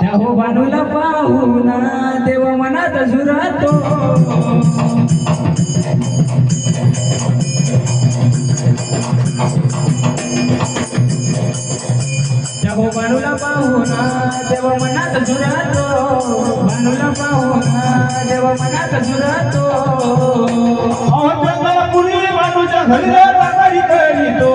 त्या हो बानूला पाहून देव मनात झुरतो त्या हो बानूला पाहून देव मनात झुरतो बानूला पाहून देव मनात झुरतो पुरी बानूच्या घरी ताकारी करीतो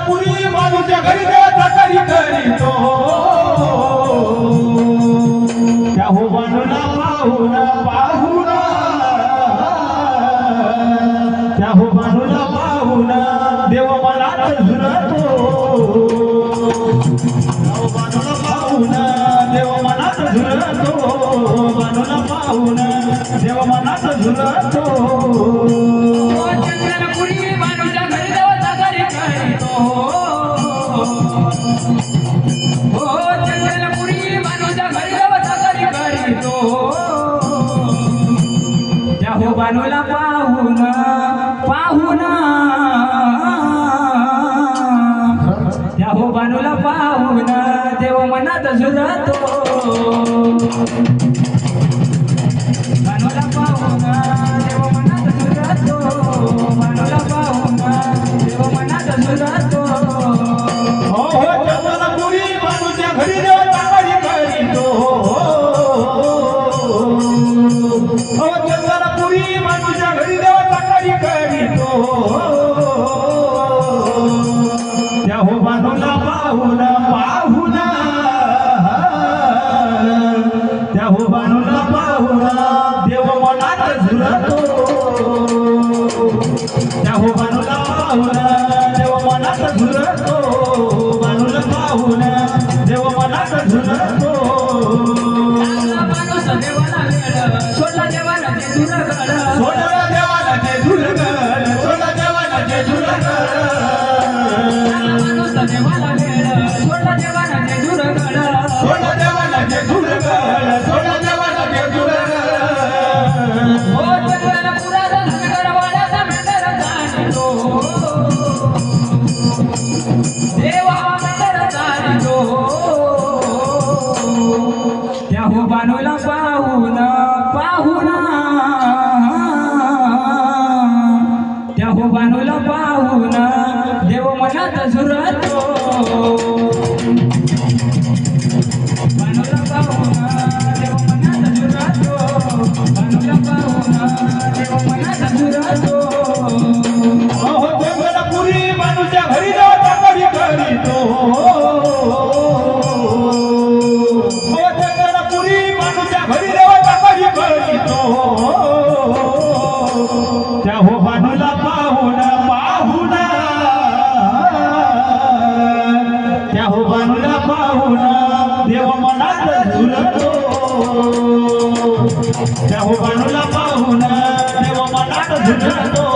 पुरी बानूच्या घरी ताकारी करीतो त्या हो बानूला पाहून त्या हो बानूला पाहून देव मनात झुरतो बानूला पाहून देव मनात झुरतो बानूला पाहून देव मनात झुरतो चंद्रपुरी बानूच्या घरी देव ताकारी करीतो हो चंद्रपुरी बानूच्या घरी देव ताकारी करीतो त्या हो बानूला पाहून त्या हो बानूला पाहून देव मनात झुरतो बानूला पाहून देव मनात झुरतो बानूला पाहून देव मनात झुरतो हो चंद्रपुरी बानूच्या घरी देव ताकारी करीतो हो चंद्रपुरी बानूच्या घरी देव ताकारी करीतो त्या हो बानूला पाहून त्या हो बानूला पाहून देव मनात झुरतो त्या हो बानूला पाहून देव मनात झुरतो बानूला पाहून देव मनात झुरतो माणूस देवाला वेळ सोडला देवाला ते दुर्गड सोडला देवाला ते झुरगड सोडला देवाला ते झुरगड माणूस देवाला वेळ सोडला देवाला ते दुर्गड सोडला देवाला ते झुरगड सोडला देवाला ते झुरगड हो चंद्रपुराचा धनगर वाड्याचा मेंढर जाणतो देवा मेंढर जाणतो त्या हो बानूला पाहून त्या हो बानूला पाहून देव मनात झुरतो बानूला पाहून देव मनात झुरतो बानूला पाहून देव मनात झुरतो हो चंद्रपुरी बानूच्या घरी देव ताकारी करीतो हो चंद्रपुरी बानूच्या घरी देव ताकारी करीतो त्या हो बानूला पाहून त्या हो बानूला पाहून देव मनात झुरतो त्या हो बानूला पाहून देव मनात झुरतो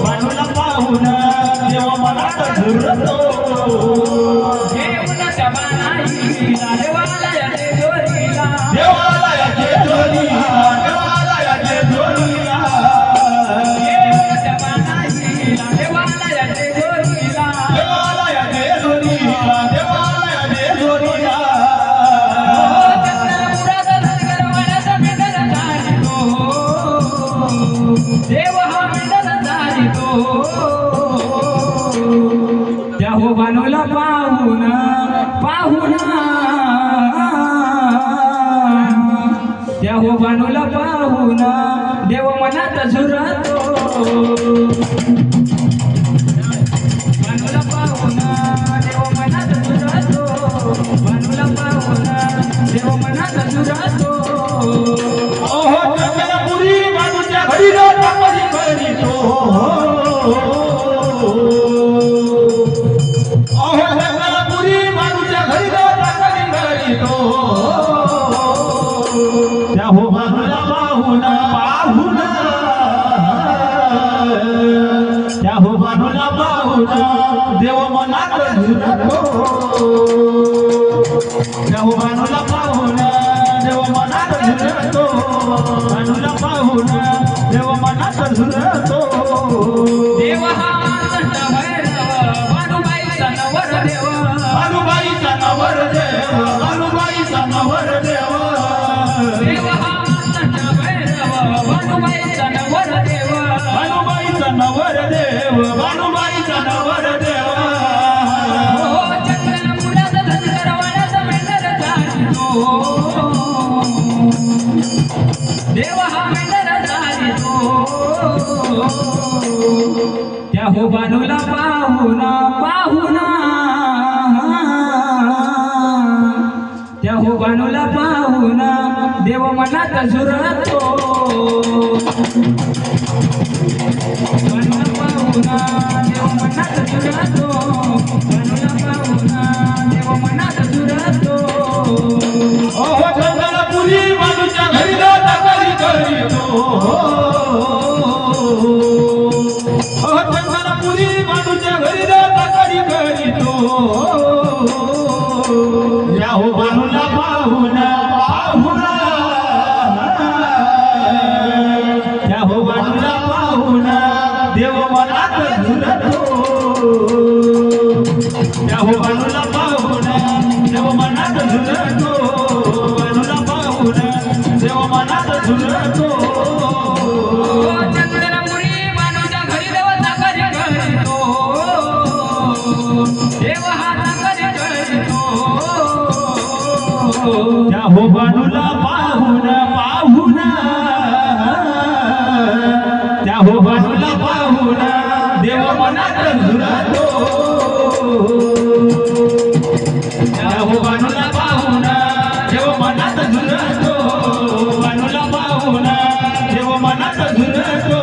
बानूला पाहून देव मनात झुरतो देवनाच्या बाणाईला देवालयाचे जोरीला देवालयाचे जोडीला देवालयाचे जोडीला देवनाच्या बाणाईला देवालयाचे जोरीला देवालयाचे जोडीला देवालयाचे जोडीला चंद्रपुराचा धनगर वाड्याचा मेंढर जाणतो देव हा मेंढर जाणतो त्या हो बानूला पाहून त्या हो बानूला पाहून देव मनात झुरतो बानूला पाहून देव मनात झुरतो बानूला पाहून देव मनात झुरतो ओहो चंद्रपुरी बानूच्या घरी देव ताकारी करीतो ओहो चंद्रपुरी बानूच्या घरी देव ताकारी करीतो त्या हो बानूला पाहून त्या हो बानूला पाहून देव मनात झुरतो त्या हो बानूला पाहून देव मनात झुरतो बानूला पाहून देव मनात झुरतो देव हा संत भैरव बानुबाईचा देव बानुबाईचा नवर देव चंद्राला मुलाचा धनगर वाण्याचा मेंढर चालितो देव हा मेंढर चालितो त्या हो बानूला पाहुणा पाहुणा त्या हो बानूला पाहुणा देव मनात झुरतो बानूला पाहुणा देव मनात झुरतो बानूला पाहुणा देव मनात झुरतो ओहो चंद्रपुरी बानूच्या घरी जाता करी करीतो ओहो चंद्रपुरी बानूच्या घरी जाता करी करीतो या हो बानूला पाहुणा पाहुणा या हो बानूला पाहुणा देव मनात झुरतो या हो बानूला पाहुणा देव मनात झुरतो बानूला पाहुणा देव मनात झुरतो चंद्राला मुली बानूच्या घरी देव चाकरी करतो देव हा चाकरी करतो त्या हो बानूला पाहुणा पाहुणा त्या हो बानूला पाहुणा देव मनात झुरतो त्या हो बानूला पाहुणा देव मनात झुरतो बानूला पाहुणा देव मनात झुरतो